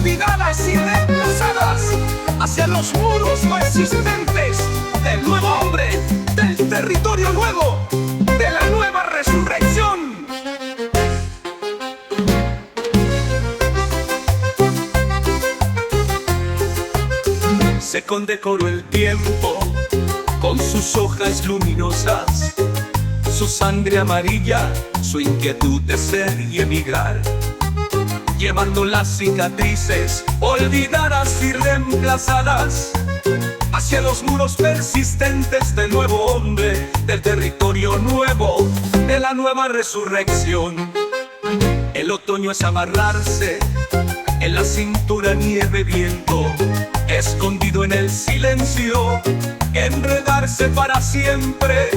olvidadas y reemplazadas hacia los muros no existentes del nuevo hombre, del territorio nuevo, de la nueva resurrección. Se condecoró el tiempo con sus hojas luminosas, su sangre amarilla, su inquietud de ser y emigrar, llevando las cicatrices olvidadas y reemplazadas hacia los muros persistentes del nuevo hombre, del territorio nuevo, de la nueva resurrección. El otoño es amarrarse en la cintura, nieve, viento, escondido en el silencio, enredarse para siempre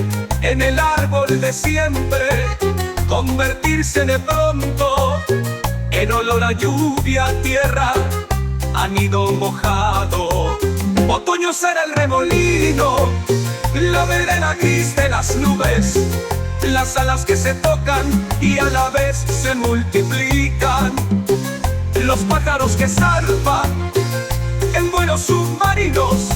en el árbol de siempre, convertirse de pronto en olor a lluvia, tierra, a nido mojado. Otoño será el remolino, la vereda gris de las nubes, las alas que se tocan y a la vez se multiplican, los pájaros que zarpan en vuelos submarinos,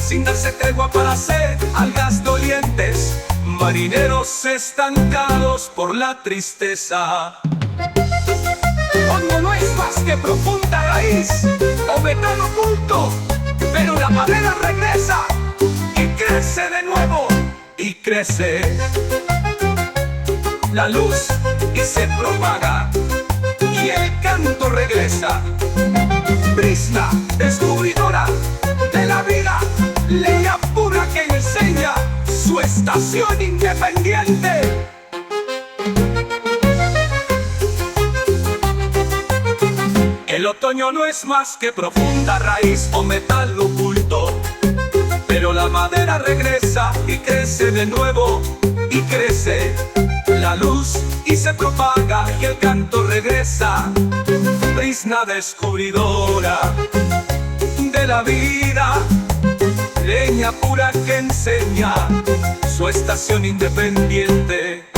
sin darse tregua para hacer algas dolientes, marineros estancados por la tristeza. Hondo no es más que profunda raíz o metal oculto, pero la madera regresa y crece de nuevo, y crece la luz y se propaga, y el canto regresa. Brisna, descubridora de la vida, leña pura que enseña su estación independiente. El otoño no es más que profunda raíz o metal oculto, pero la madera regresa y crece de nuevo, y crece la luz y se propaga, y el canto regresa. Brisna, descubridora de la vida, leña pura que enseña su estación independiente.